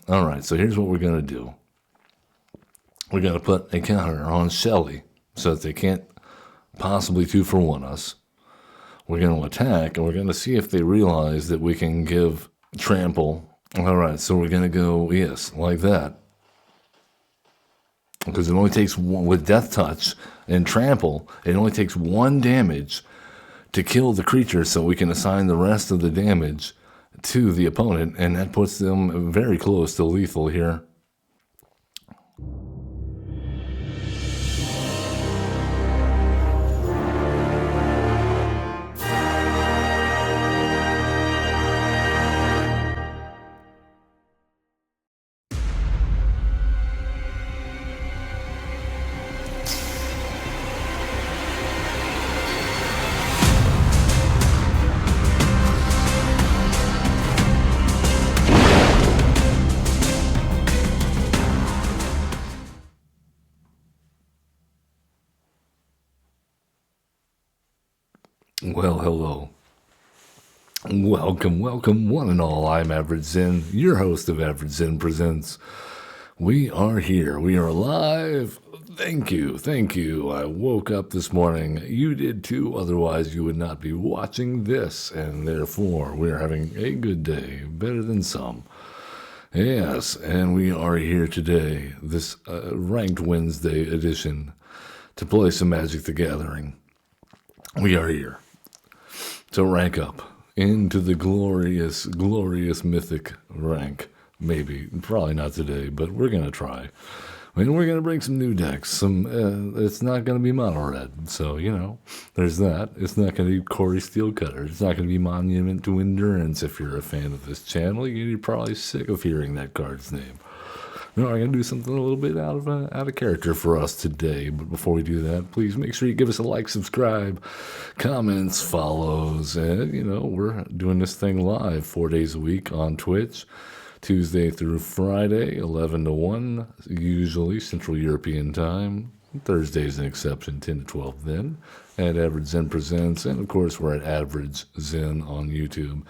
All right, so here's what we're going to do. We're going to put a counter on Shelly so that they can't possibly 2-for-1 us. We're going to attack, and we're going to see if they realize that we can give trample. All right, so we're going to go, yes, like that. Because it only takes one, with Death Touch and Trample, it only takes 1 damage to kill the creature, so we can assign the rest of the damage to the opponent, and that puts them very close to lethal here. Well, hello. Welcome, one and all. I'm Average Zen, your host of Average Zen Presents. We are here. We are live. Thank you. I woke up this morning. You did too, otherwise you would not be watching this, and therefore we are having a good day, better than some. Yes, and we are here today, this Ranked Wednesday edition, to play some Magic the Gathering. We are here to rank up into the glorious mythic rank. Maybe, probably not today, but we're going to try. I mean, we're going to bring some new decks. It's not going to be mono red, so, there's that. It's not going to be Corey Steelcutter. It's not going to be Monument to Endurance. If you're a fan of this channel, you're probably sick of hearing that card's name. No, I'm going to do something a little bit out of character for us today. But before we do that, please make sure you give us a like, subscribe, comments, follows. And, we're doing this thing live 4 days a week on Twitch, Tuesday through Friday, 11 to 1, usually Central European time. Thursday's an exception, 10 to 12 then, at Average Zen Presents. And, of course, we're at Average Zen on YouTube.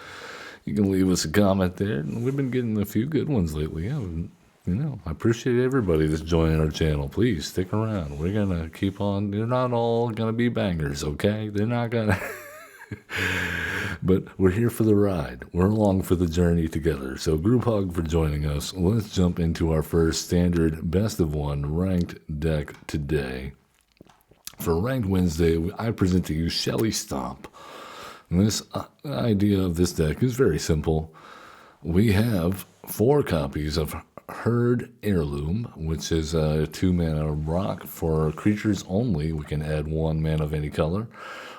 You can leave us a comment there. We've been getting a few good ones lately. I appreciate everybody that's joining our channel. Please stick around. We're going to keep on. They're not all going to be bangers, okay? They're not going to. But we're here for the ride. We're along for the journey together. So group hug for joining us. Let's jump into our first standard best of 1 ranked deck today. For Ranked Wednesday, I present to you Shelly Stomp. And this idea of this deck is very simple. We have 4 copies of Herd Heirloom, which is a 2-mana rock for creatures only. We can add 1 mana of any color.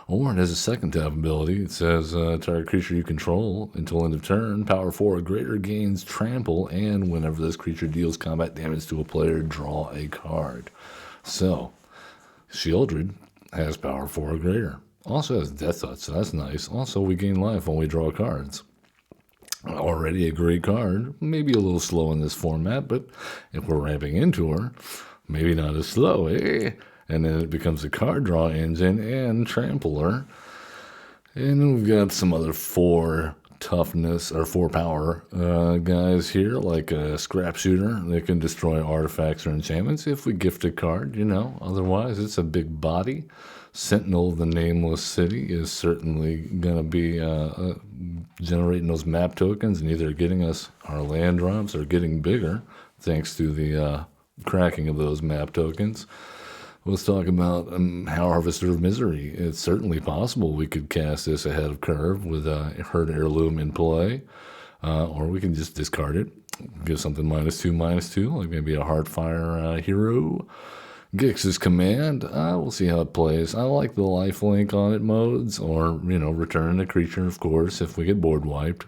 Or it has a second tap ability. It says, target creature you control until end of turn, power 4 or greater, gains trample, and whenever this creature deals combat damage to a player, draw a card. So, Sheoldred has power 4 or greater. Also has Death Touch, so that's nice. Also, we gain life when we draw cards. Already a great card, maybe a little slow in this format, but if we're ramping into her, maybe not as slow, eh? And then it becomes a card draw engine and trampler. And then we've got some other 4 toughness or 4 power guys here, like a Scrap Shooter. They can destroy artifacts or enchantments if we gift a card, Otherwise, it's a big body. Sentinel of the Nameless City is certainly going to be generating those map tokens and either getting us our land drops or getting bigger thanks to the cracking of those map tokens. Let's talk about Harvester of Misery. It's certainly possible we could cast this ahead of curve with Herd Heirloom in play, or we can just discard it, give something -2/-2, like maybe a Heartfire hero. Gix's Command, we'll see how it plays. I like the lifelink on it modes, or, return a creature, of course, if we get board wiped.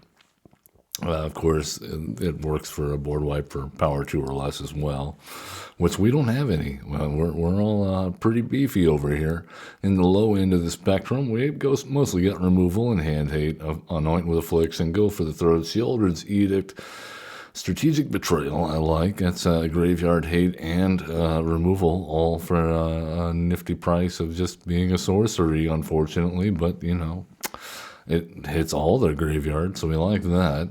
Of course, it works for a board wipe for power 2 or less as well, which we don't have any. Well, we're all pretty beefy over here. In the low end of the spectrum, we mostly got removal and hand hate, anoint with affliction, go for the throat, Sheoldred's Edict, Strategic Betrayal, I like. That's graveyard hate and removal, all for a nifty price of just being a sorcery, unfortunately. But, it hits all their graveyard, so we like that.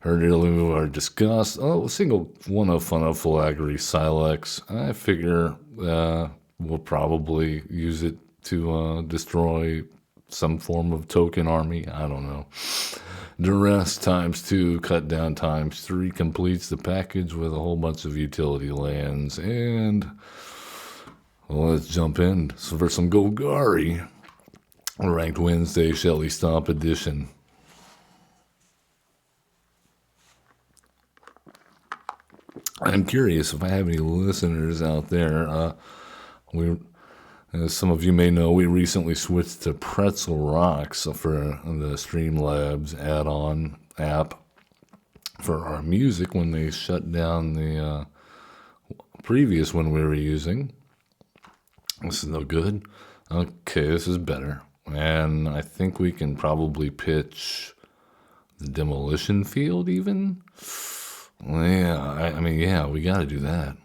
Heard earlier or discussed. Oh, single one of fun of Phylagry Silex. I figure we'll probably use it to destroy some form of token army. I don't know. Duress ×2, cut down ×3 completes the package with a whole bunch of utility lands. And well, let's jump in for some Golgari. Ranked Wednesday Shelly Stomp edition. I'm curious if I have any listeners out there. As some of you may know, we recently switched to Pretzel Rocks for the Streamlabs add-on app for our music when they shut down the previous one we were using. This is no good. Okay, this is better. And I think we can probably pitch the demolition field even. Yeah, I mean, yeah, we got to do that.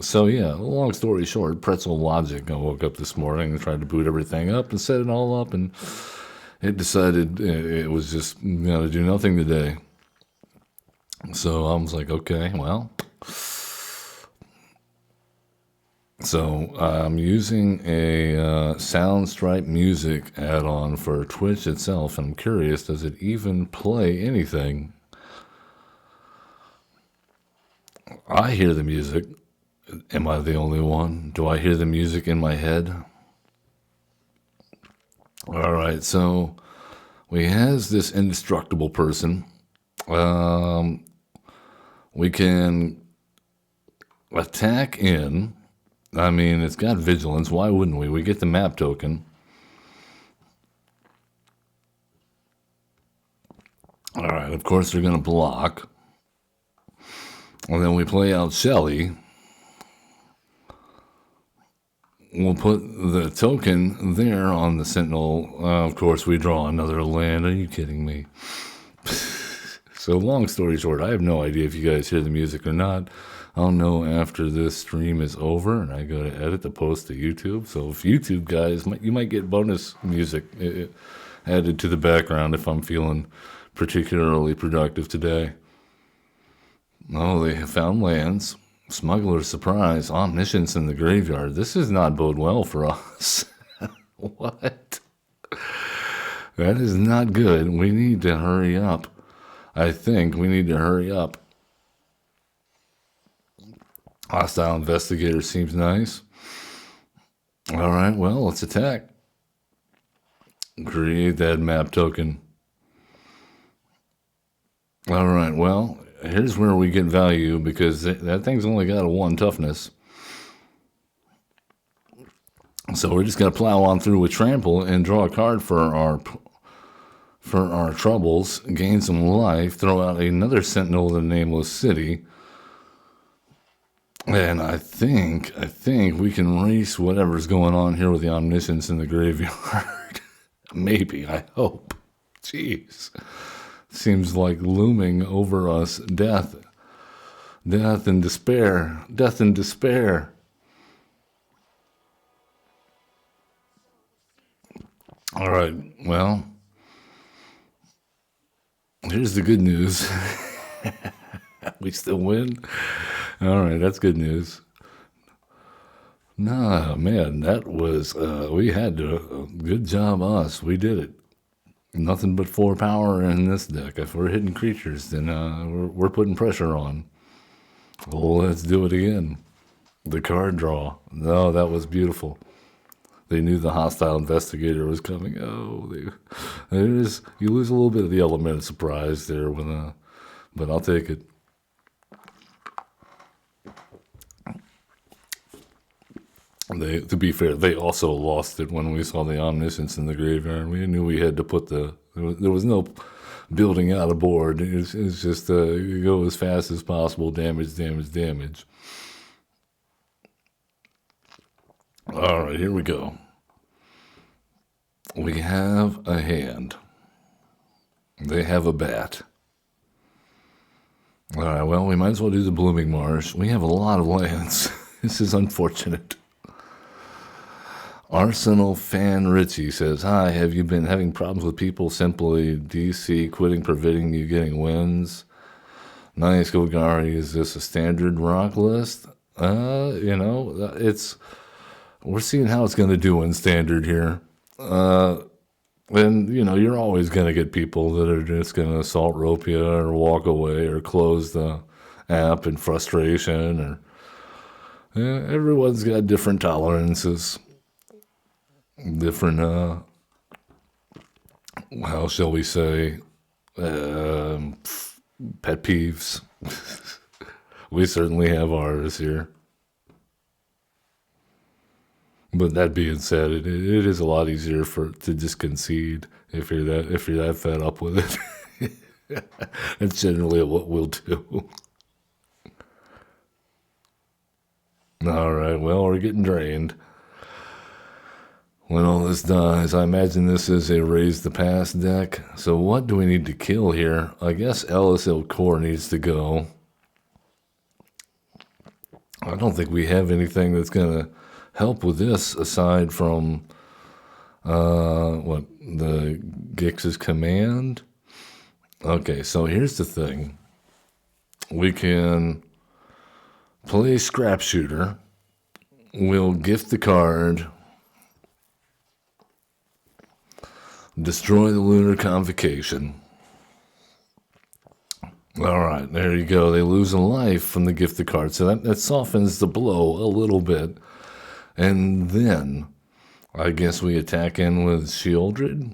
So yeah, long story short, Pretzel Logic. I woke up this morning and tried to boot everything up and set it all up, and it decided it was just going to do nothing today. So I was like, okay, well. So I'm using a Soundstripe Music add-on for Twitch itself, and I'm curious, does it even play anything? I hear the music. Am I the only one? Do I hear the music in my head? All right, so we has this indestructible person. We can attack in. I mean, it's got vigilance. Why wouldn't we? We get the map token. All right, of course they're going to block. And then we play out Shelly. We'll put the token there on the Sentinel. Of course, we draw another land. Are you kidding me? So long story short, I have no idea if you guys hear the music or not. I'll know after this stream is over and I go to edit the post to YouTube. So if YouTube guys, you might get bonus music added to the background if I'm feeling particularly productive today. Oh, they have found lands. Smuggler's surprise. Omniscience in the graveyard. This does not bode well for us. What? That is not good. We need to hurry up. I think we need to hurry up. Hostile Investigator seems nice. All right, well, let's attack. Create that map token. All right, well, here's where we get value because that thing's only got a 1 toughness. So we're just going to plow on through with Trample and draw a card for our troubles, gain some life, throw out another Sentinel of the Nameless City. And I think we can race whatever's going on here with the Omniscience in the graveyard. Maybe, I hope. Jeez. Seems like looming over us death. Death and despair. Death and despair. All right, well, here's the good news. We still win? All right, that's good news. Nah, man, that was, we had to, good job us. We did it. Nothing but 4 power in this deck. If we're hitting creatures, then we're putting pressure on. Well, let's do it again. The card draw. No, that was beautiful. They knew the Hostile Investigator was coming. Oh, you lose a little bit of the element of surprise there, but I'll take it. To be fair, they also lost it when we saw the Omniscience in the graveyard. We knew we had to put there was no building out a board. It's just go as fast as possible, damage. All right, here we go. We have a hand. They have a bat. All right, well, we might as well do the Blooming Marsh. We have a lot of lands. This is unfortunate. Arsenal fan Richie says, "Hi, have you been having problems with people simply DC quitting, preventing you getting wins? Nice, Golgari. Is this a standard rock list? It's we're seeing how it's going to do in standard here. And you're always going to get people that are just going to assault rope you or walk away or close the app in frustration. Or everyone's got different tolerances, different how shall we say, pet peeves. We certainly have ours here. But that being said, it is a lot easier to just concede if you're that fed up with it. That's generally what we'll do. All right, well, we're getting drained. When all this dies, I imagine this is a raise the pass deck. So what do we need to kill here? I guess Ellis Core needs to go. I don't think we have anything that's going to help with this aside from the Gix's command. Okay, so here's the thing. We can play Scrap Shooter. We'll gift the card. Destroy the Lunar Convocation. All right, there you go. They lose a life from the gifted card. So that softens the blow a little bit. And then, I guess we attack in with Sheoldred.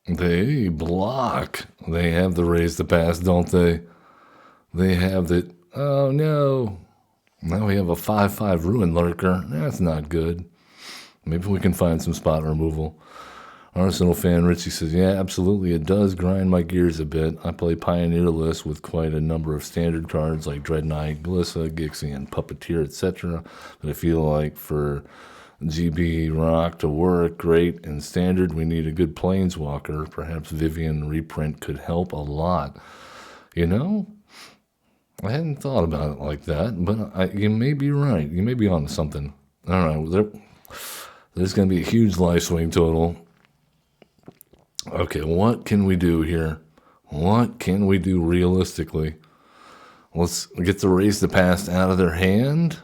They block. They have the raise the pass, don't they? They have the... Oh, no. Now we have a 5/5 Ruin Lurker. That's not good. Maybe we can find some spot removal. Arsenal fan Richie says, yeah, absolutely, it does grind my gears a bit. I play Pioneer list with quite a number of standard cards like Dread Knight, Glissa, Gixie, and Puppeteer, etc. But I feel like for GB Rock to work great in standard, we need a good Planeswalker. Perhaps Vivian reprint could help a lot. I hadn't thought about it like that, but you may be right. You may be onto something. All right, there's going to be a huge life swing total. Okay, what can we do here? What can we do realistically? Let's get the raise the past out of their hand.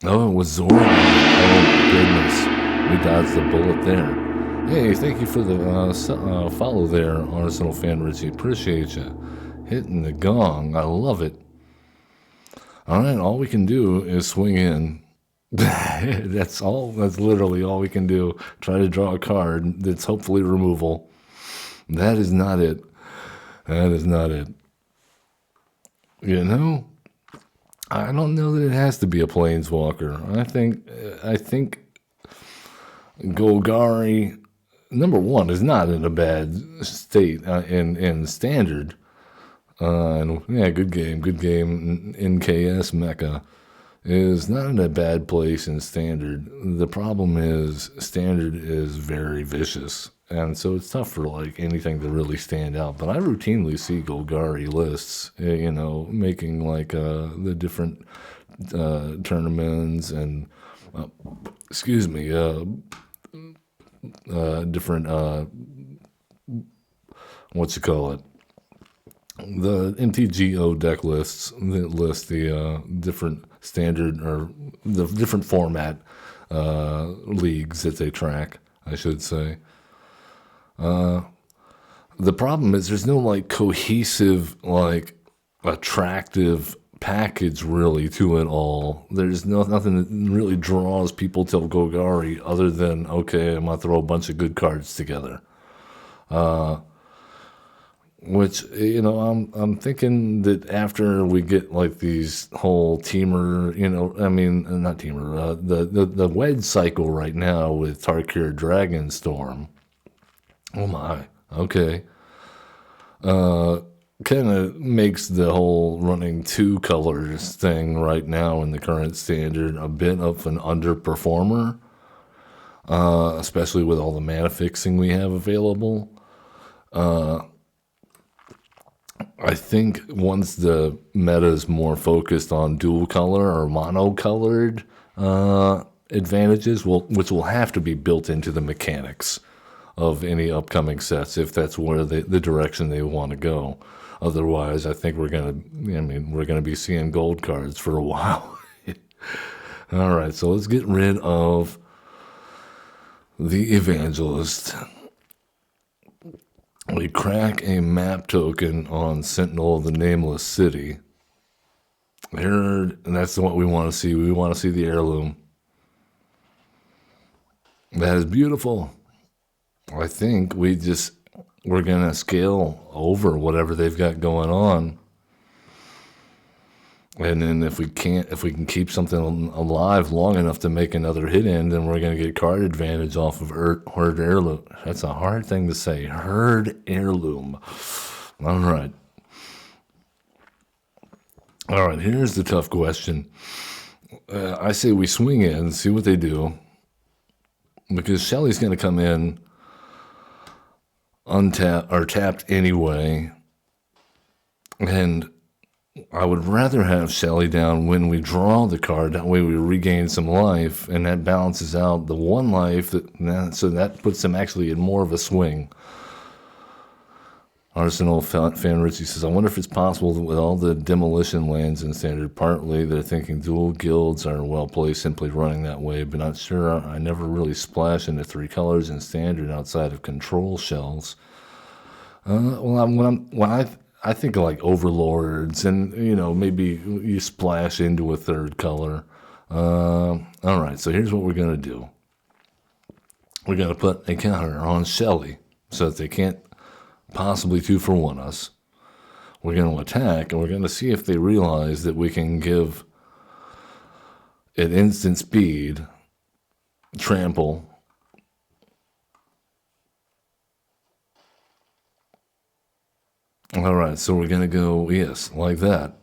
Oh, it was Zord. Oh, my goodness. We dodged the bullet there. Hey, thank you for the follow there, Arsenal fan Richie. Appreciate you. Hitting the gong. I love it. All right, all we can do is swing in. That's literally all we can do. Try to draw a card that's hopefully removal. That is not it. That is not it. I don't know that it has to be a Planeswalker. I think Golgari, number one, is not in a bad state in standard. And yeah, good game. NKS Mecha is not in a bad place in standard. The problem is standard is very vicious, and so it's tough for like anything to really stand out. But I routinely see Golgari lists, making like the different tournaments and different what you call it. The MTGO deck lists that list the different standard or the different format leagues that they track, I should say. The problem is there's no like cohesive, like attractive package really to it all. There's nothing that really draws people to Golgari other than, okay, I'm going to throw a bunch of good cards together. Which, I'm thinking that after we get like these whole teamer, not teamer, the wedge cycle right now with Tarkir Dragonstorm. Oh my, okay. Kind of makes the whole running two colors thing right now in the current standard a bit of an underperformer, especially with all the mana fixing we have available. I I think once the meta is more focused on dual color or monocolored advantages, which will have to be built into the mechanics of any upcoming sets if that's where the direction they want to go. Otherwise, I think we're gonna be seeing gold cards for a while. All right, so let's get rid of the Evangelist. We crack a map token on Sentinel of the Nameless City. And that's what we want to see. We want to see the heirloom. That is beautiful. I think we're going to scale over whatever they've got going on. And then if we can keep something alive long enough to make another hit in, then we're going to get card advantage off of Herd Heirloom. That's a hard thing to say. Herd Heirloom. All right. All right, here's the tough question. I say we swing in, see what they do. Because Shelly's going to come in untapped or tapped anyway. And I would rather have Shelly down when we draw the card. That way we regain some life, and that balances out the one life. So that puts them actually in more of a swing. Arsenal fan Richie says, I wonder if it's possible that with all the demolition lands in Standard, partly they're thinking dual guilds are well placed simply running that way, but not sure. I never really splash into 3 colors in Standard outside of control shells. I think of like overlords, and maybe you splash into a 3rd color. All right, so here's what we're gonna do. We're gonna put a counter on Shelly so that they can't possibly 2-for-1 us. We're gonna attack, and we're gonna see if they realize that we can give at instant speed trample. All right, so we're going to go, yes, like that.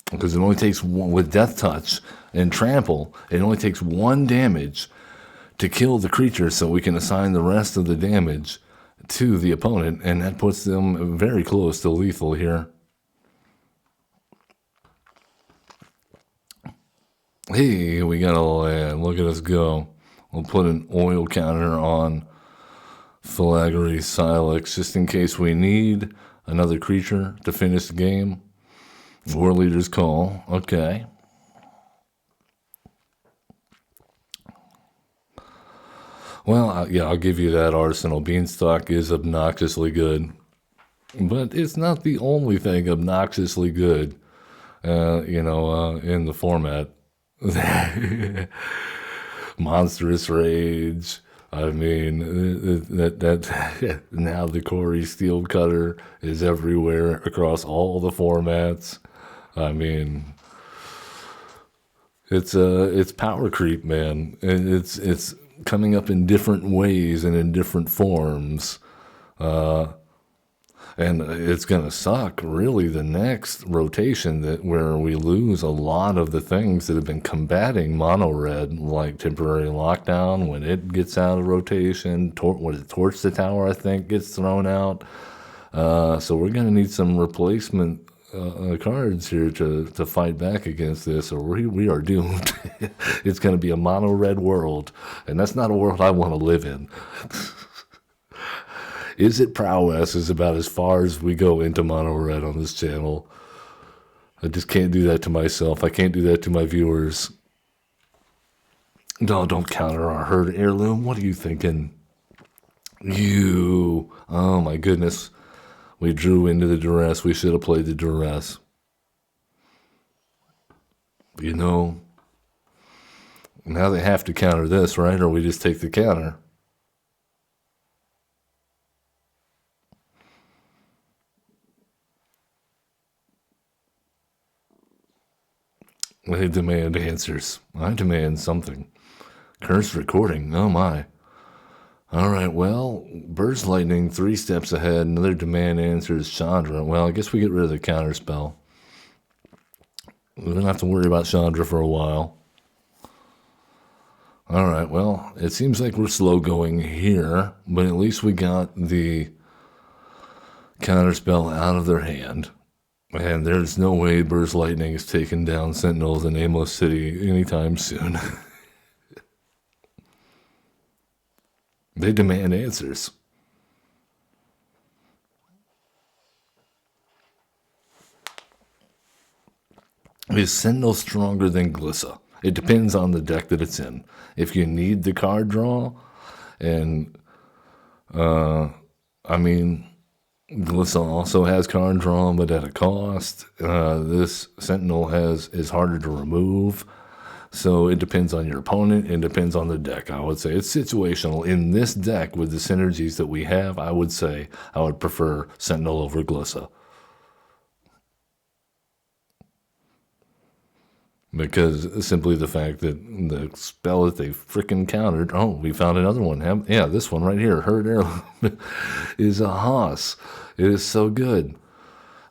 Because it only takes one, with Death Touch and Trample, it only takes 1 damage to kill the creature, so we can assign the rest of the damage to the opponent, and that puts them very close to lethal here. Hey, we got a land. Look at us go. We'll put an oil counter on Phylagry Silex, just in case we need another creature to finish the game. War Leader's Call. Okay. Well, yeah, I'll give you that, Arsenal. Beanstalk is obnoxiously good. But it's not the only thing obnoxiously good, in the format. Monstrous Rage. I mean, that now the Corey Steel Cutter is everywhere across all the formats. I mean, it's power creep, man. And it's coming up in different ways and in different forms. And it's going to suck, really, the next rotation where we lose a lot of the things that have been combating mono red, like temporary lockdown when it gets out of rotation. Torch the Tower, I think, gets thrown out. So we're going to need some replacement cards here to fight back against this, or we are doomed. It's going to be a mono red world, and that's not a world I want to live in. Is it prowess is about as far as we go into mono red on this channel. I just can't do that to myself. I can't do that to my viewers. No, don't counter our Herd Heirloom. What are you thinking? Oh my goodness. We drew into the duress. We should have played the duress. Now they have to counter this, right? Or we just take the counter. They demand answers. I demand something. Cursed recording. Oh my. All right, well, Burst Lightning 3 steps ahead. Another demand answer is Chandra. Well, I guess we get rid of the counter spell. We don't have to worry about Chandra for a while. All right, well, it seems like we're slow going here, but at least we got the counterspell out of their hand. And there's no way Burst Lightning is taking down Sentinel of the Nameless City anytime soon. They demand answers. Is Sentinel stronger than Glissa? It depends on the deck that it's in. If you need the card draw, and I mean, Glissa also has card draw, but at a cost. This Sentinel is harder to remove. So it depends on your opponent. It depends on the deck. I would say it's situational. In this deck, with the synergies that we have, I would say I would prefer Sentinel over Glissa. Because simply the fact that the spell that they freaking countered, oh, we found another one. Yeah, this one right here, Herd Heirloom, is a Haas. It is so good.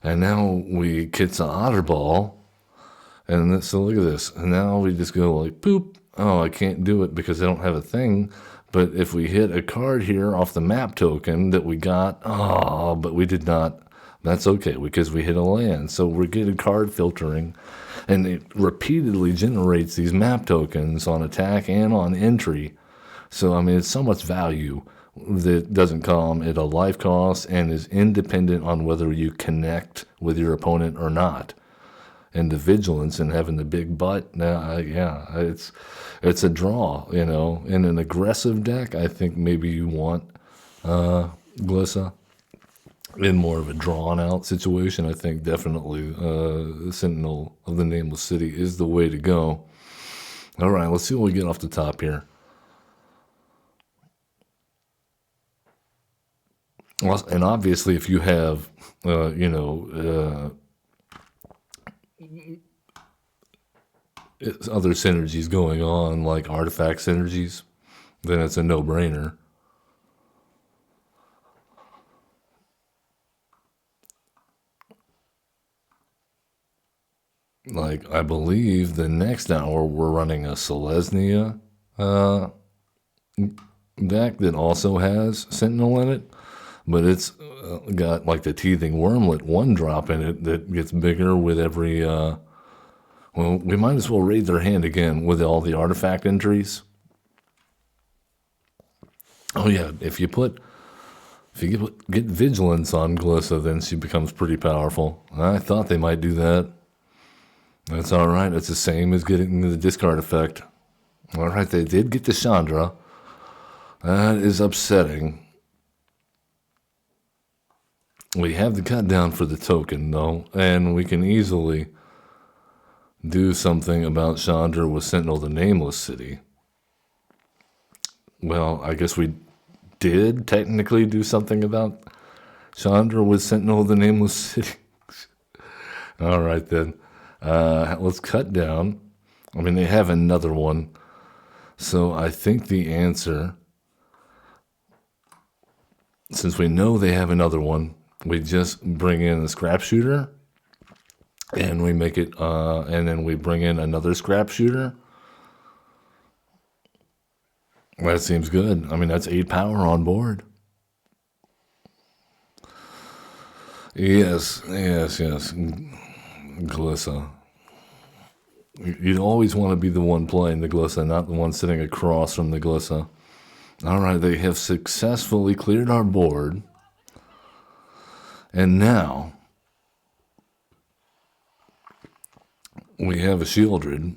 And now we Kit's an Otterball. And so look at this. And now we just go like, boop. Oh, I can't do it because I don't have a thing. But if we hit a card here off the map token that we got, oh, but we did not. That's okay because we hit a land. So we're getting card filtering. And it repeatedly generates these map tokens on attack and on entry. So, I mean, it's so much value that doesn't come at a life cost and is independent on whether you connect with your opponent or not. And the vigilance and having the big butt, yeah, it's a draw, you know. In an aggressive deck, I think maybe you want Glissa. In more of a drawn-out situation, I think definitely Sentinel of the Nameless City is the way to go. All right, let's see what we get off the top here. Well, and obviously, if you have, other synergies going on, like artifact synergies, then it's a no-brainer. Like, I believe the next hour we're running a Selesnya deck that also has Sentinel in it, but it's got like the Teething Wormlet 1-drop in it that gets bigger with every. Well, we might as well raid their hand again with all the artifact entries. Oh yeah, if you get Vigilance on Glissa, then she becomes pretty powerful. I thought they might do that. That's all right. It's the same as getting the discard effect. All right, they did get the Chandra. That is upsetting. We have the cut down for the token, though, and we can easily do something about Chandra with Sentinel the Nameless City. Well, I guess we did technically do something about Chandra with Sentinel the Nameless City. All right, then. Let's cut down. I mean, they have another one. So I think the answer, since we know they have another one, we just bring in a scrap shooter and we make it, and then we bring in another scrap shooter. That seems good. I mean, that's 8 power on board. Yes. Glissa. You always want to be the one playing the Glissa, not the one sitting across from the Glissa. All right, they have successfully cleared our board. And now we have a Sheoldred.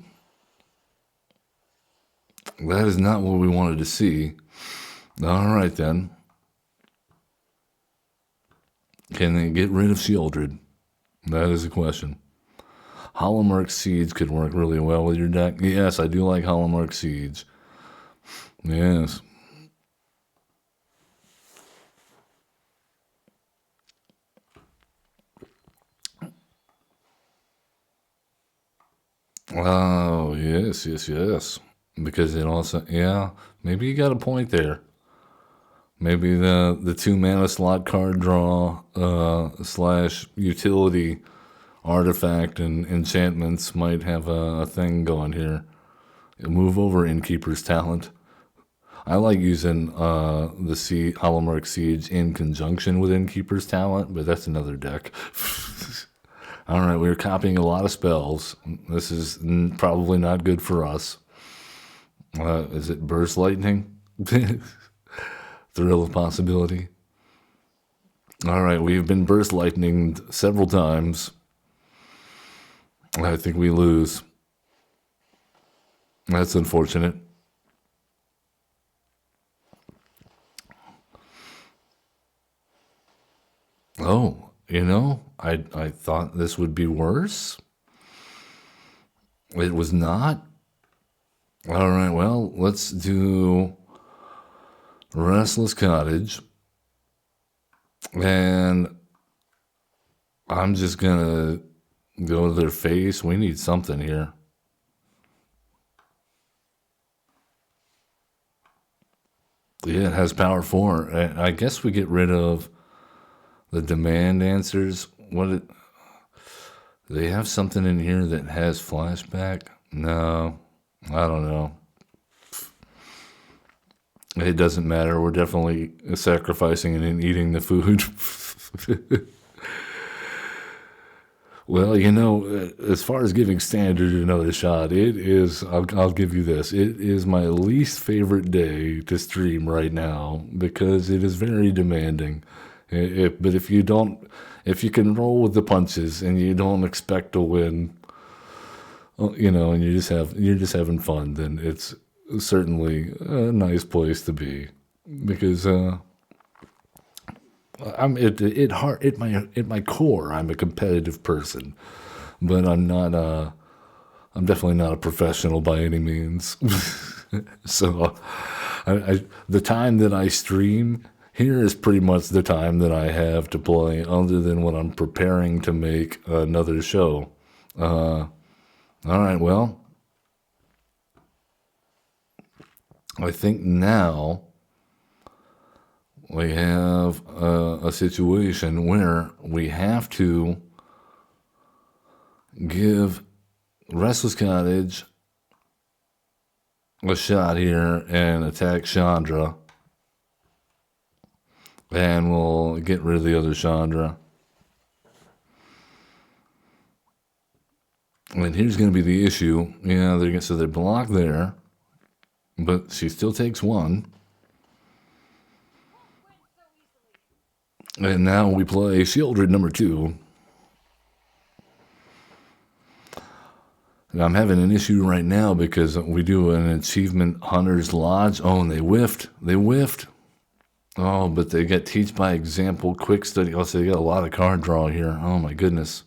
That is not what we wanted to see. All right, then. Can they get rid of Sheoldred? That is a question. Holomark Siege could work really well with your deck. Yes, I do like Holomark Siege. Yes. Oh, yes. Because it also, yeah, maybe you got a point there. Maybe the 2 mana slot card draw / utility artifact and enchantments might have a thing going here. Move over Innkeeper's Talent. I like using the Holomark Siege in conjunction with Innkeeper's Talent, but that's another deck. All right, we're copying a lot of spells. This is probably not good for us. Is it Burst Lightning? Thrill of Possibility. All right, we've been Burst Lightninged several times. I think we lose. That's unfortunate. Oh, I thought this would be worse. It was not. All right, well, let's do Restless Cottage. And I'm just gonna go to their face. We need something here. Yeah, it has power 4. I guess we get rid of the demand answers. They have something in here that has flashback? No, I don't know. It doesn't matter. We're definitely sacrificing and eating the food. Well, as far as giving Standard another shot, it is, I'll give you this. It is my least favorite day to stream right now because it is very demanding. But if you can roll with the punches and you don't expect to win, and you're just having fun, then it's certainly a nice place to be because I'm at my core. I'm a competitive person, but I'm not. I'm definitely not a professional by any means. So, the time that I stream here is pretty much the time that I have to play, other than when I'm preparing to make another show. All right, well, I think now we have a situation where we have to give Restless Cottage a shot here and attack Chandra. And we'll get rid of the other Chandra. And here's going to be the issue. Yeah, they're blocked there. But she still takes 1. And now we play Sheoldred number 2. And I'm having an issue right now because we do an Achievement Hunter's Lodge. Oh, and they whiffed. Oh, but they get Teach by Example, Quick Study. Oh, so they got a lot of card draw here. Oh, my goodness.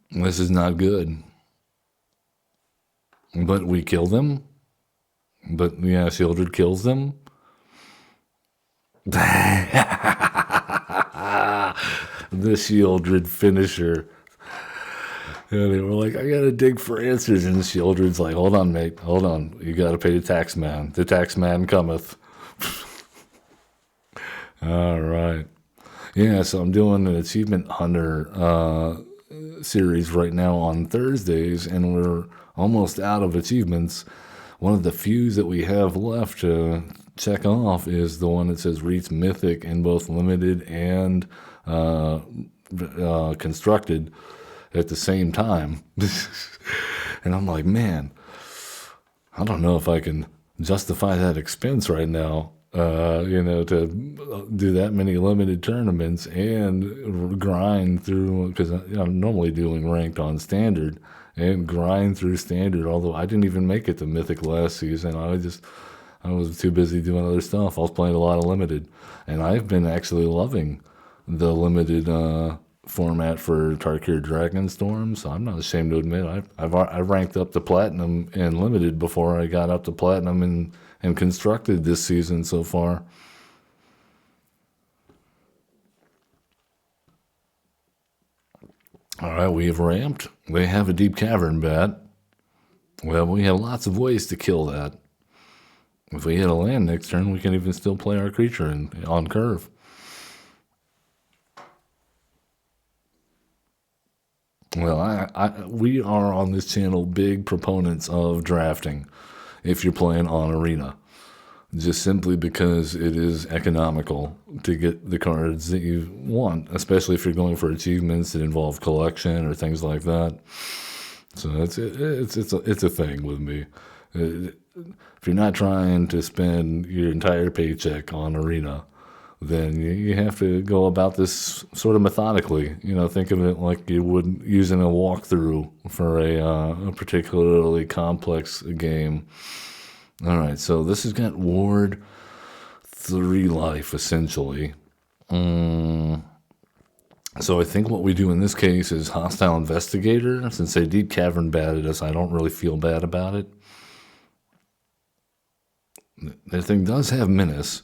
This is not good. But we kill them. But, yeah, Sheoldred kills them. The Sheoldred finisher. And they were like, I gotta dig for answers. And Sheoldred's like, hold on, mate. Hold on. You gotta pay the tax man. The tax man cometh. All right. Yeah, so I'm doing an Achievement Hunter series right now on Thursdays, and we're almost out of achievements. One of the few that we have left to check off is the one that says reach Mythic in both limited and constructed at the same time. And I'm like, man, I don't know if I can justify that expense right now, to do that many limited tournaments and grind through, because I'm normally doing ranked on Standard, and grind through Standard, although I didn't even make it to Mythic last season. I was too busy doing other stuff. I was playing a lot of limited, and I've been actually loving the limited format for Tarkir Dragonstorm, so I'm not ashamed to admit I ranked up to Platinum in limited before I got up to Platinum and constructed this season so far. All right, we have ramped. They have a Deep Cavern bat. Well, we have lots of ways to kill that. If we hit a land next turn, we can even still play our creature on curve. Well, we are on this channel big proponents of drafting if you're playing on Arena, just simply because it is economical to get the cards that you want, especially if you're going for achievements that involve collection or things like that. So it's a thing with me. If you're not trying to spend your entire paycheck on Arena, then you have to go about this sort of methodically. Think of it like you would using a walkthrough for a particularly complex game. All right, so this has got Ward 3 life, essentially. So I think what we do in this case is Hostile Investigator. Since they deep cavern batted us, I don't really feel bad about it. That thing does have Menace.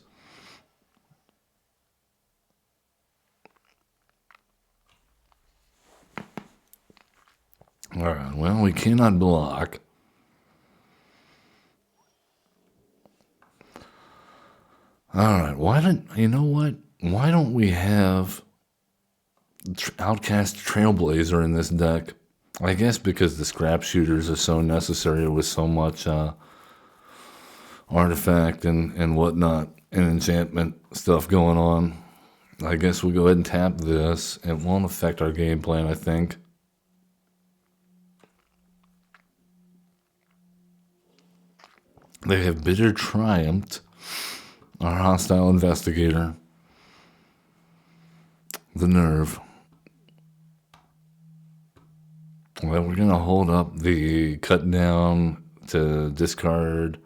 All right, well, we cannot block. All right, you know what? Why don't we have Outcast Trailblazer in this deck? I guess because the scrap shooters are so necessary with so much artifact and whatnot and enchantment stuff going on. I guess we'll go ahead and tap this. It won't affect our game plan, I think. They have Bitter Triumphed, our Hostile Investigator, the Nerve. Well, we're going to hold up the cut down to discard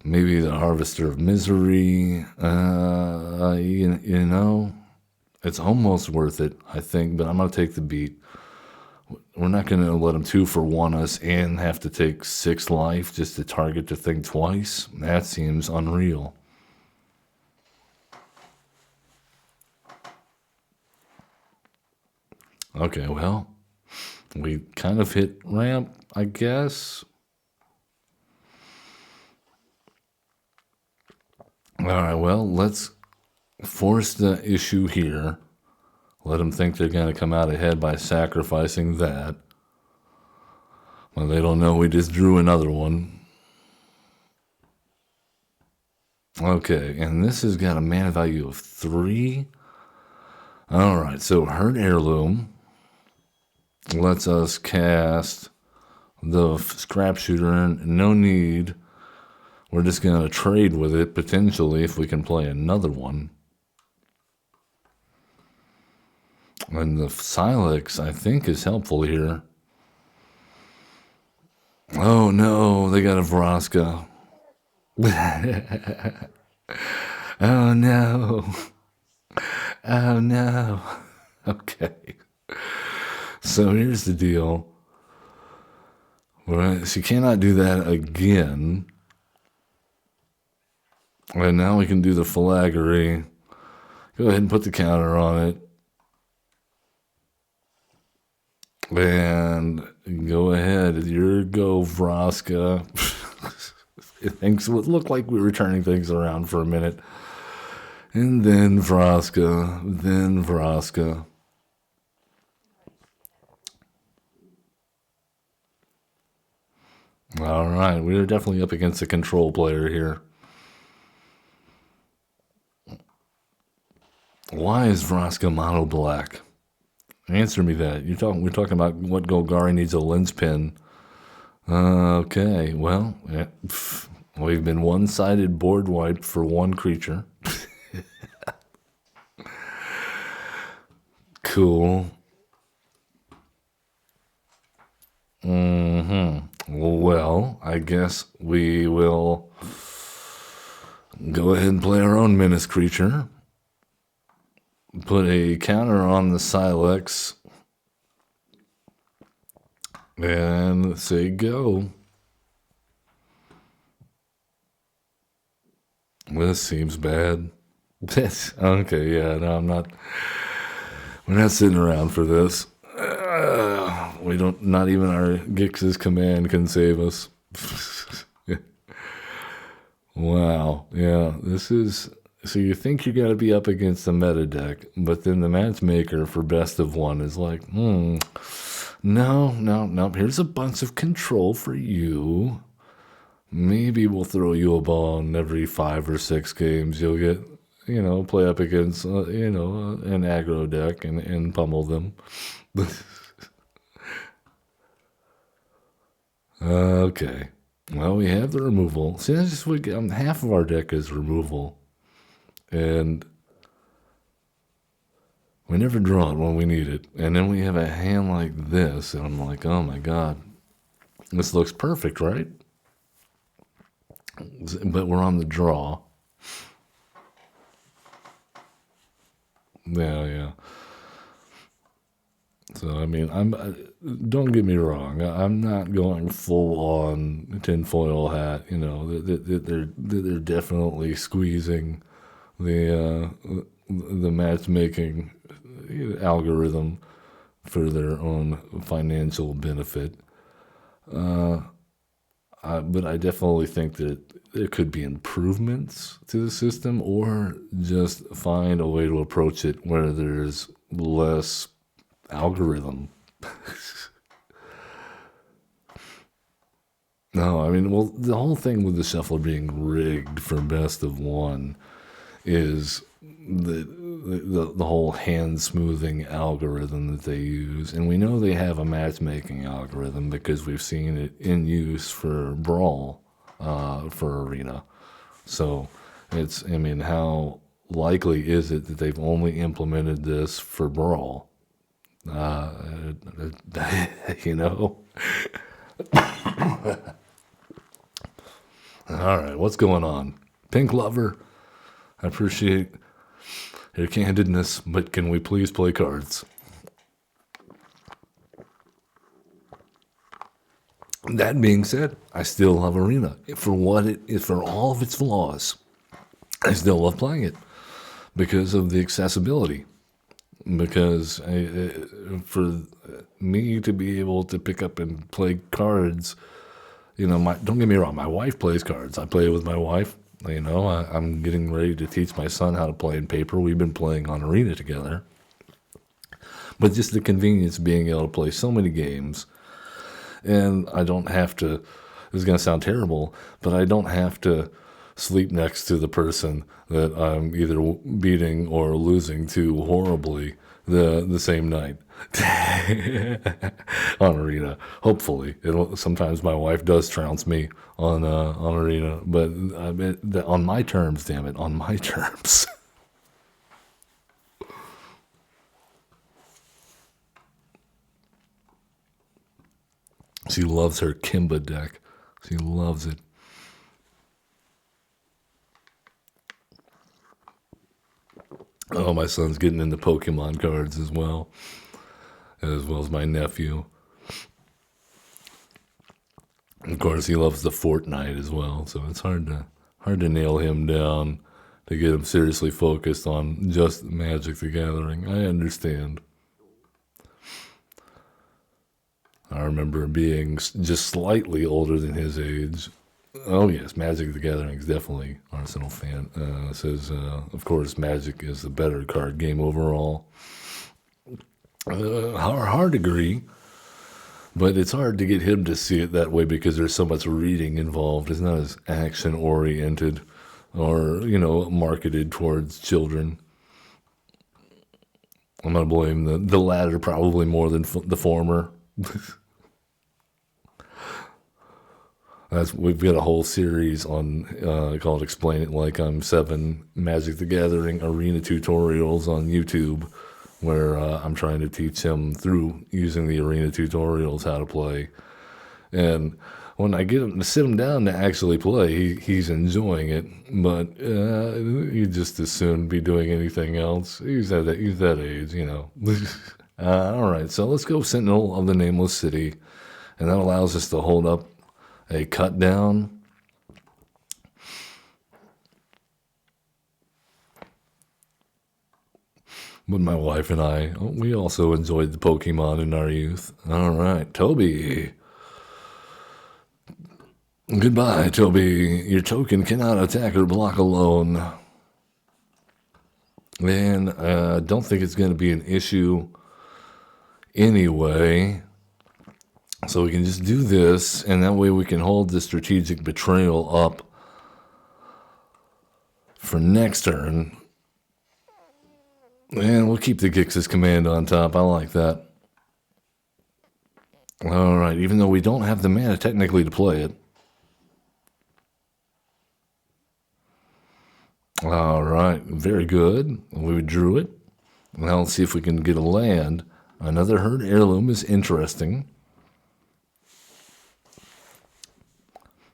maybe the Harvester of Misery. It's almost worth it, I think, but I'm going to take the beat. We're not going to let them 2-for-1 us and have to take 6 life just to target the thing twice. That seems unreal. Okay, well, we kind of hit ramp, I guess. All right, well, let's force the issue here. Let them think they're going to come out ahead by sacrificing that. Well, they don't know we just drew another one. Okay, and this has got a mana value of 3. All right, so Herd Heirloom lets us cast the scrap shooter, and no need. We're just going to trade with it, potentially, if we can play another one. And the Silex, I think, is helpful here. Oh, no, they got a Vraska. Oh, no. Oh, no. Okay. So here's the deal. She cannot do that again. And now we can do the Phylaggery. Go ahead and put the counter on it. And go ahead. Your go, Vraska. Things would look like we were turning things around for a minute. And then Vraska. Then Vraska. All right. We are definitely up against a control player here. Why is Vraska mono black? Answer me that. We're talking about what Golgari needs a linchpin. Okay, well, we've been one-sided board wiped for one creature. Cool. Well, I guess we will go ahead and play our own menace creature. Put a counter on the Silex and say go. This seems bad. Okay, yeah, no, I'm not. We're not sitting around for this. We don't. Not even our Gix's command can save us. Wow. Yeah, this is So you think you got to be up against the meta deck, but then the matchmaker for best of one is like, no, no, no. Here's a bunch of control for you. Maybe we'll throw you a ball in every 5 or 6 games. You'll get, play up against, an aggro deck and pummel them. Okay. Well, we have the removal. See, that's just what half of our deck is removal. And we never draw it when we need it. And then we have a hand like this, and I'm like, oh my god. This looks perfect, right? But we're on the draw. Yeah. So, I mean, don't get me wrong. I'm not going full on tinfoil hat. They're definitely squeezing the matchmaking algorithm for their own financial benefit. But I definitely think that there could be improvements to the system, or just find a way to approach it where there's less algorithm. No, I mean, well, the whole thing with the shuffle being rigged for best of one is the whole hand smoothing algorithm that they use, and we know they have a matchmaking algorithm because we've seen it in use for Brawl, for Arena. So how likely is it that they've only implemented this for Brawl? you know. All right, what's going on? Pink Lover, I appreciate your candidness, but can we please play cards? That being said, I still love Arena. For what it is, for all of its flaws, I still love playing it because of the accessibility. Because for me to be able to pick up and play cards, don't get me wrong, my wife plays cards. I play with my wife. I'm getting ready to teach my son how to play in paper. We've been playing on Arena together. But just the convenience of being able to play so many games, and I don't have to, this is going to sound terrible, but I don't have to sleep next to the person that I'm either beating or losing to horribly the same night on Arena. Hopefully, sometimes my wife does trounce me on Arena, but on my terms, damn it, on my terms. She loves her Kimba deck. She loves it. Oh, my son's getting into Pokemon cards as well as my nephew. Of course, he loves the Fortnite as well, so it's hard to nail him down, to get him seriously focused on just Magic the Gathering. I understand. I remember being just slightly older than his age. Oh yes, Magic the Gathering is definitely Arsenal fan. Says, of course, Magic is the better card game overall. Hard to agree, but it's hard to get him to see it that way because there's so much reading involved. It's not as action oriented or marketed towards children. I'm gonna blame the latter probably more than the former. We've got a whole series on called "Explain It Like I'm 7" Magic the Gathering arena tutorials on YouTube, where I'm trying to teach him through using the arena tutorials how to play. And when I get him to sit him down to actually play, he's enjoying it, but he'd just as soon be doing anything else. He's that age, all right, so let's go Sentinel of the Nameless City, and that allows us to hold up a cut down. But my wife and I, we also enjoyed the Pokemon in our youth. All right, Toby. Goodbye, Toby. Your token cannot attack or block alone. And I don't think it's going to be an issue anyway. So we can just do this, and that way we can hold the strategic betrayal up for next turn. And we'll keep the Gix's command on top. I like that. All right, even though we don't have the mana technically to play it. All right, very good. We drew it. Now let's see if we can get a land. Another herd heirloom is interesting.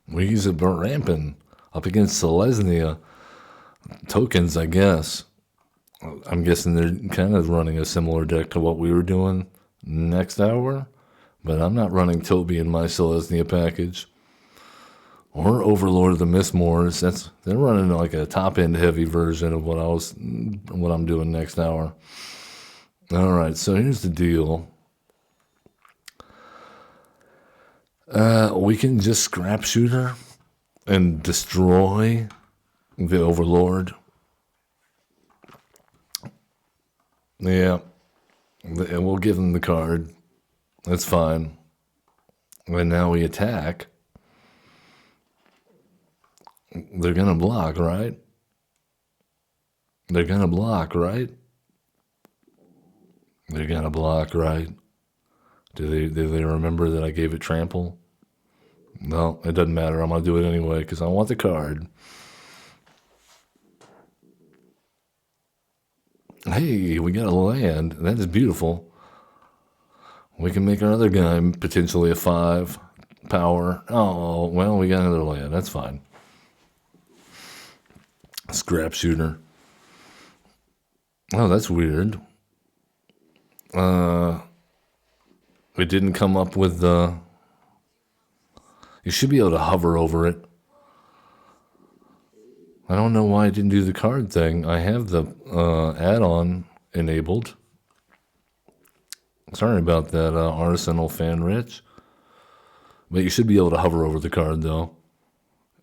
We use a rampant up against Selesnya tokens, I guess. I'm guessing they're kind of running a similar deck to what we were doing next hour. But I'm not running Toby in my Selesnya package. Or Overlord of the Mistmoors. They're running like a top-end heavy version of what I'm doing next hour. All right, so here's the deal. We can just scrap shoot her and destroy the Overlord. Yeah, and we'll give them the card. That's fine. And now we attack. They're gonna block, right? They're gonna block, right? They're gonna block, right? Do they remember that I gave it trample? No, it doesn't matter. I'm gonna do it anyway because I want the card. Hey, we got a land. That is beautiful. We can make our other guy potentially a 5 power. Oh, well, we got another land. That's fine. Scrap shooter. Oh, that's weird. It didn't come up with the... You should be able to hover over it. I don't know why I didn't do the card thing. I have the add-on enabled. Sorry about that, Arsenal fan Rich. But you should be able to hover over the card, though.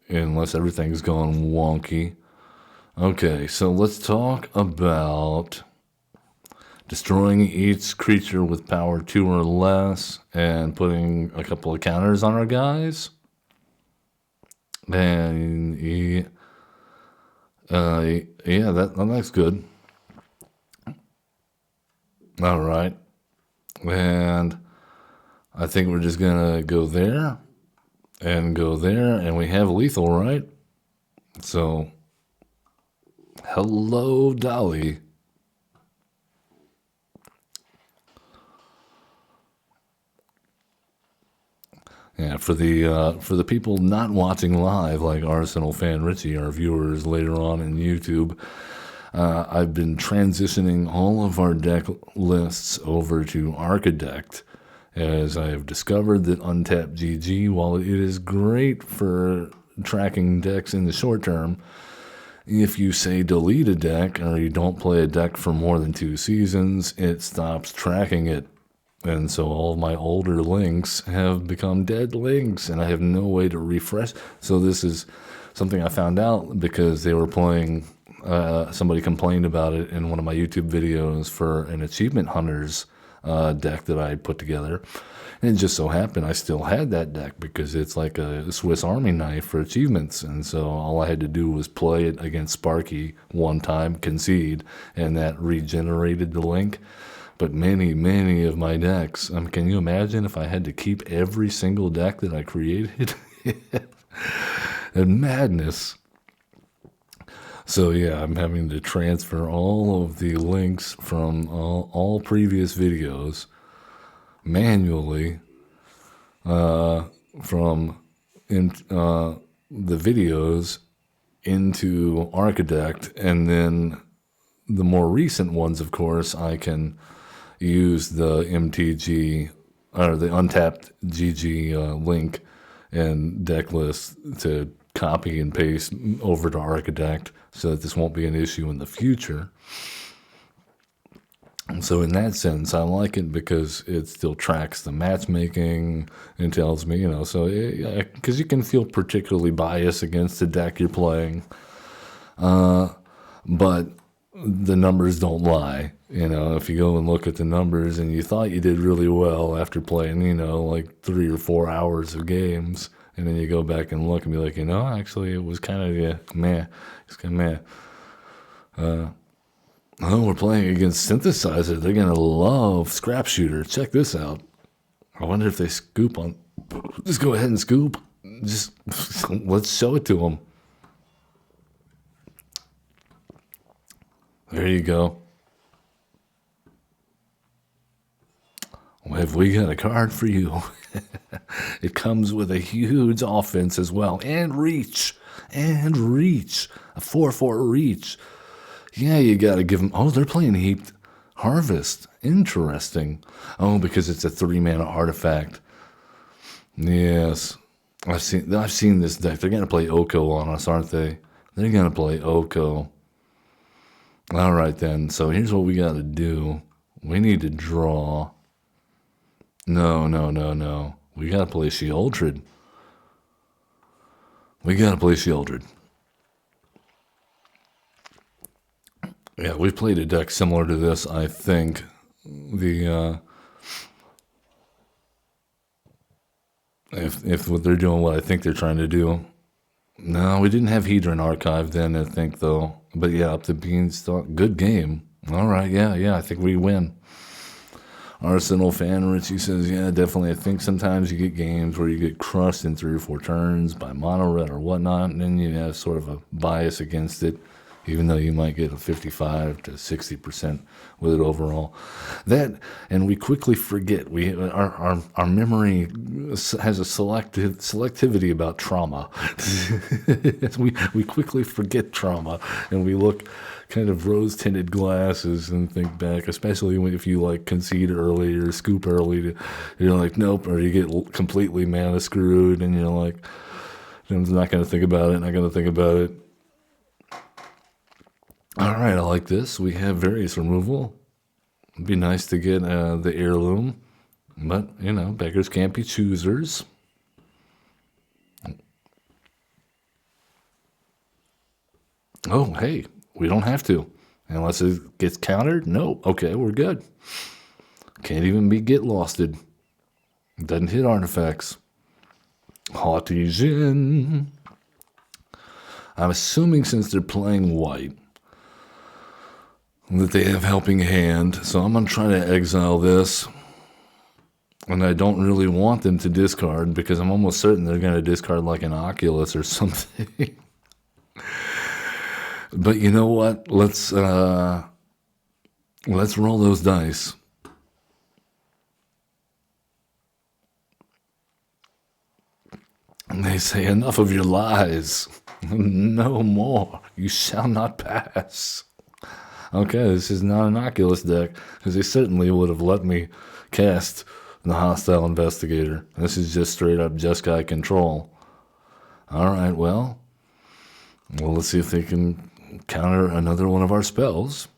Unless everything's gone wonky. Okay, so let's talk about destroying each creature with power 2 or less and putting a couple of counters on our guys. And yeah, that's good. All right. And I think we're just going to go there and go there. And we have lethal, right? So, hello, Dolly. Yeah, for the people not watching live, like Arsenal fan Richie, our viewers later on in YouTube, I've been transitioning all of our deck lists over to Architect, as I have discovered that Untapped GG, while it is great for tracking decks in the short term, if you say delete a deck or you don't play a deck for more than 2 seasons, it stops tracking it. And so all of my older links have become dead links, and I have no way to refresh. So this is something I found out because they were playing, somebody complained about it in one of my YouTube videos for an Achievement Hunters deck that I put together. And it just so happened I still had that deck because it's like a Swiss Army knife for achievements. And so all I had to do was play it against Sparky one time, concede, and that regenerated the link. But many of my decks, can you imagine if I had to keep every single deck that I created? And madness. So yeah, I'm having to transfer all of the links from all previous videos manually from the videos into Architect, and then the more recent ones, of course, I can use the MtG or the Untapped GG link and deck list to copy and paste over to Architect so that this won't be an issue in the future. And so in that sense, I like it because it still tracks the matchmaking and tells me, so because you can feel particularly biased against the deck you're playing. But the numbers don't lie. If you go and look at the numbers and you thought you did really well after playing, like 3 or 4 hours of games, and then you go back and look and be like, actually it was kind of, yeah, meh. It's kind of meh. Oh, we're playing against Synthesizer. They're going to love Scrap Shooter. Check this out. I wonder if they scoop on... Just go ahead and scoop. Just let's show it to them. There you go. Well, have we got a card for you? It comes with a huge offense as well. And reach. And reach. A 4/4 reach. Yeah, you got to give them... Oh, they're playing Heaped Harvest. Interesting. Oh, because it's a 3-mana artifact. Yes. I've seen this deck. They're going to play Oko on us, aren't they? They're going to play Oko. All right, then. So here's what we got to do. We need to draw. No. We got to play Sheoldred. Yeah, we've played a deck similar to this, I think. If what they're doing, what I think they're trying to do. No, we didn't have Hedron Archive then, I think, though. But yeah, up to Beanstalk. Good game. All right, yeah, I think we win. Arsenal fan Richie says, yeah, definitely. I think sometimes you get games where you get crushed in 3 or 4 turns by mono red or whatnot, and then you have sort of a bias against it, even though you might get a 55 to 60% with it overall. That, and we quickly forget. Our memory has a selectivity about trauma. we quickly forget trauma, and we look kind of rose-tinted glasses and think back, especially if you like concede early or scoop early. You're like, nope, or you get completely mana screwed, and you're like, I'm not going to think about it. All right, I like this. We have various removal. It'd be nice to get the heirloom, but, beggars can't be choosers. Oh, hey, we don't have to. Unless it gets countered? No. Okay, we're good. Can't even be get losted. Doesn't hit artifacts. Haughty Jin. I'm assuming since they're playing white that they have Helping Hand, so I'm going to try to exile this. And I don't really want them to discard because I'm almost certain they're going to discard like an Oculus or something. But you know what? Let's roll those dice. And they say, enough of your lies. No more. You shall not pass. Okay, this is not an Oculus deck, because they certainly would have let me cast the Hostile Investigator. This is just straight up Just Guy control. All right, well, let's see if they can counter another one of our spells.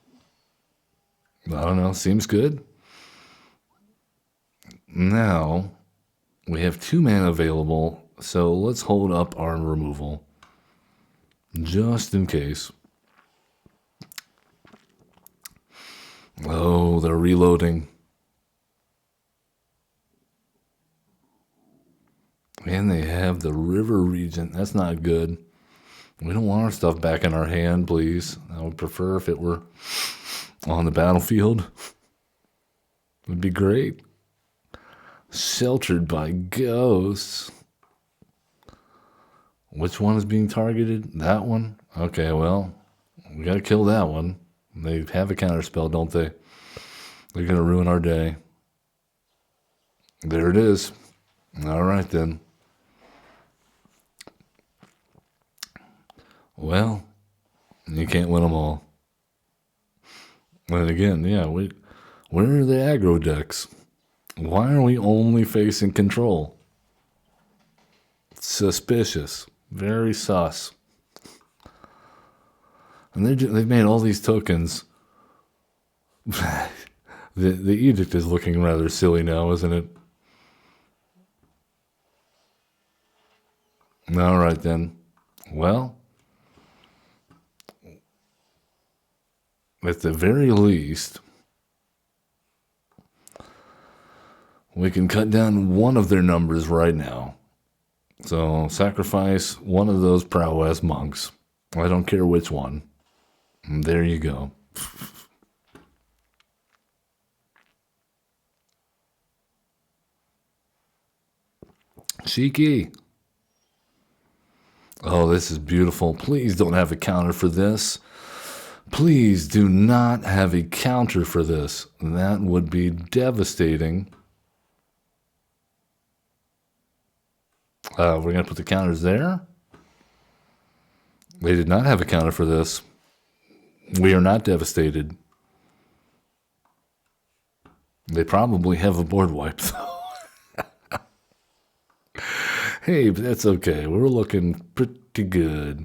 I don't know, seems good. Now, we have 2 mana available, so let's hold up our removal, just in case. Oh, they're reloading. And they have the River Regent. That's not good. We don't want our stuff back in our hand, please. I would prefer if it were on the battlefield. It would be great. Sheltered by ghosts. Which one is being targeted? That one? Okay, well, we gotta kill that one. They have a counterspell, don't they? They're gonna ruin our day. There it is. All right, then. Well, you can't win them all. And again, yeah, where are the aggro decks? Why are we only facing control? Suspicious. Very sus. And they've made all these tokens. The edict is looking rather silly now, isn't it? All right, then. Well, at the very least, we can cut down one of their numbers right now. So sacrifice one of those prowess monks. I don't care which one. And there you go. Cheeky. Oh, this is beautiful. Please don't have a counter for this. Please do not have a counter for this. That would be devastating. We're going to put the counters there. They did not have a counter for this. We are not devastated. They probably have a board wipe, though. Hey, but that's okay. We're looking pretty good.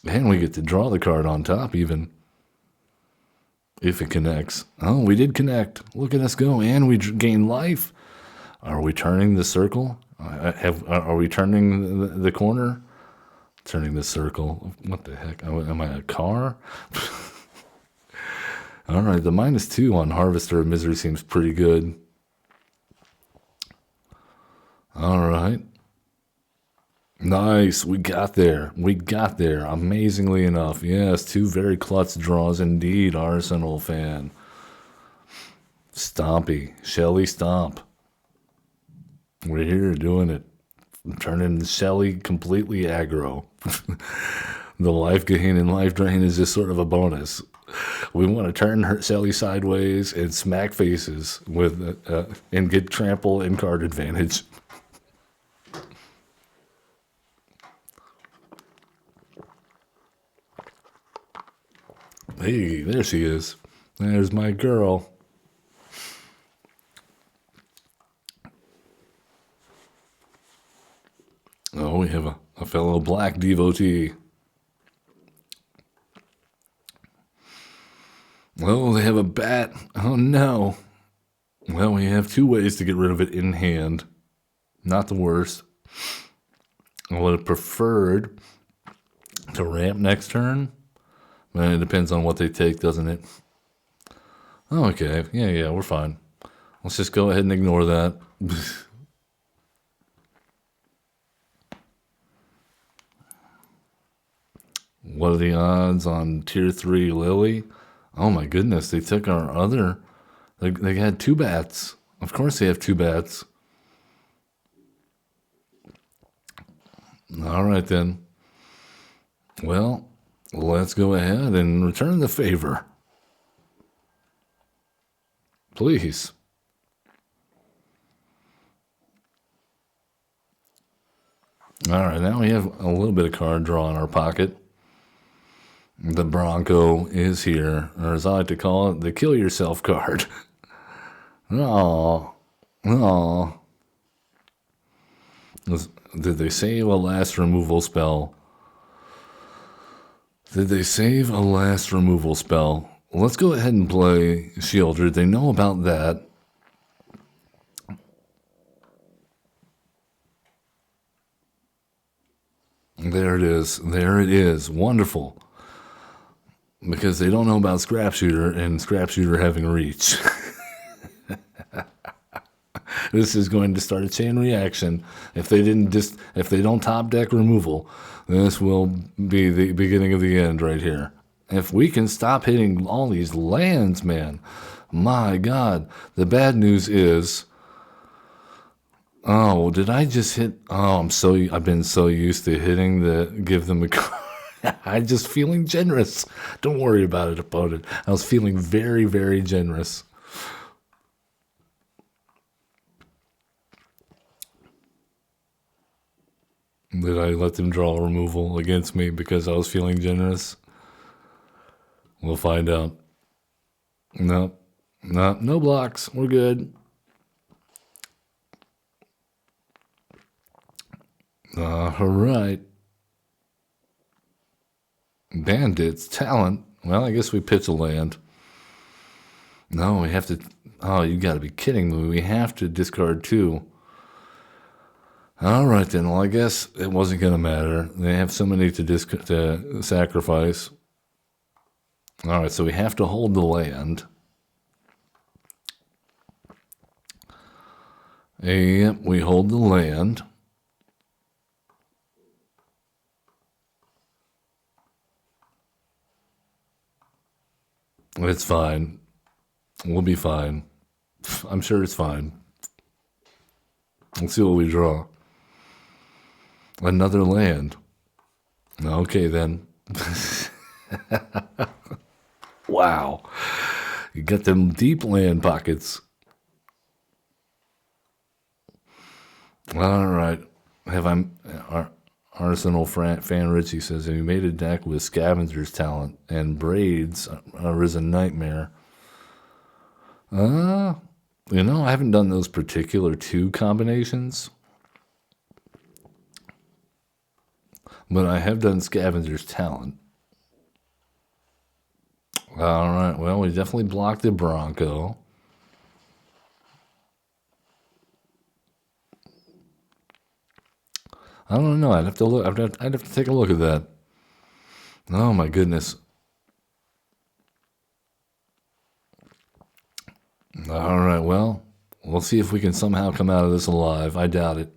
And we get to draw the card on top, even. If it connects. Oh, we did connect. Look at us go. And we gain life. Are we turning the circle? Are we turning the corner? Turning the circle. What the heck? Am I a car? All right, the -2 on Harvester of Misery seems pretty good. All right. Nice. We got there. We got there. Amazingly enough. Yes, 2 very klutz draws indeed, Arsenal fan. Stompy. Shelly Stomp. We're here doing it. Turning Shelly completely aggro. The life gain and life drain is just sort of a bonus. We want to turn her Shelly sideways and smack faces with and get trample and card advantage. Hey, there she is. There's my girl. Oh, we have a fellow black devotee. Oh, they have a bat. Oh, no. Well, we have 2 ways to get rid of it in hand. Not the worst. I would have preferred to ramp next turn. But it depends on what they take, doesn't it? Oh, okay. Yeah, we're fine. Let's just go ahead and ignore that. What are the odds on tier 3 Lily? Oh my goodness, they took our other... They had 2 bats. Of course they have 2 bats. All right then. Well, let's go ahead and return the favor. Please. All right, now we have a little bit of card draw in our pocket. The Bronco is here, or as I like to call it, the kill yourself card. Aww. Did they save a last removal spell? Let's go ahead and play Sheoldred. They know about that. There it is. Wonderful. Because they don't know about Scrap Shooter and Scrap Shooter having reach. This is going to start a chain reaction. If they don't top deck removal, this will be the beginning of the end right here. If we can stop hitting all these lands, man, my God. The bad news is, oh, did I just hit? Oh, I've been so used to hitting give them a card. I'm just feeling generous. Don't worry about it, opponent. I was feeling very, very generous. Did I let them draw a removal against me because I was feeling generous? We'll find out. No blocks. We're good. All right. Bandits, talent. Well, I guess we pitch a land. No, we have to... Oh, you got to be kidding me. We have to discard 2. All right, then. Well, I guess it wasn't going to matter. They have so many to sacrifice. All right, so we have to hold the land. Yep, we hold the land. It's fine. We'll be fine. I'm sure it's fine. Let's see what we draw. Another land. Okay, then. Wow. You got them deep land pockets. All right. Arsenal fan Richie says, have you made a deck with Scavenger's talent and braids is a nightmare? I haven't done those particular two combinations, but I have done Scavenger's talent. All right, well, we definitely blocked the Bronco. I don't know. I'd have to look. I'd have to take a look at that. Oh my goodness. All right, well, we'll see if we can somehow come out of this alive. I doubt it.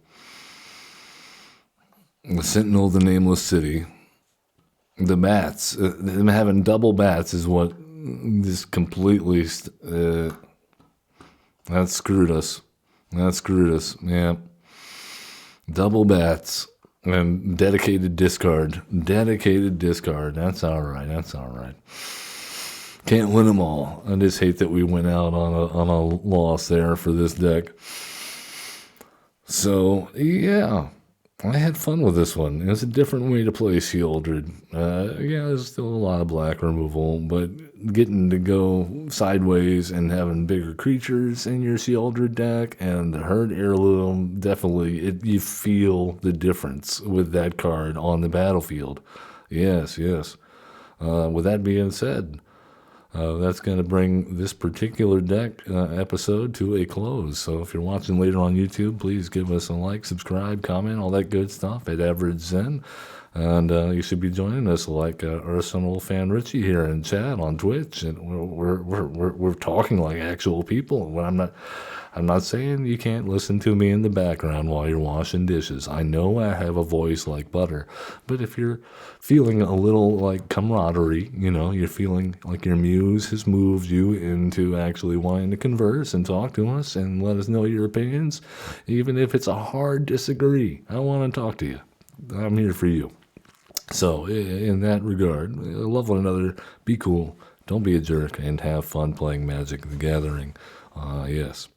The Sentinel of the Nameless City. The bats. Them having double bats is what just completely... that screwed us. Yeah. Double bats. And dedicated discard. That's all right. Can't win them all. I just hate that we went out on a loss there for this deck. So, yeah. I had fun with this one. It's a different way to play Sheoldred. There's still a lot of black removal, but getting to go sideways and having bigger creatures in your Sheoldred deck and the Herd Heirloom, definitely, you feel the difference with that card on the battlefield. Yes. With that being said, that's going to bring this particular deck episode to a close. So if you're watching later on YouTube, please give us a like, subscribe, comment, all that good stuff at Average Zen. And you should be joining us like Arsenal fan Richie here in chat on Twitch. And we're talking like actual people. I'm not saying you can't listen to me in the background while you're washing dishes. I know I have a voice like butter, but if you're feeling a little like camaraderie, you're feeling like your muse has moved you into actually wanting to converse and talk to us and let us know your opinions, even if it's a hard disagree. I want to talk to you. I'm here for you. So in that regard, love one another, be cool, don't be a jerk, and have fun playing Magic the Gathering. Yes.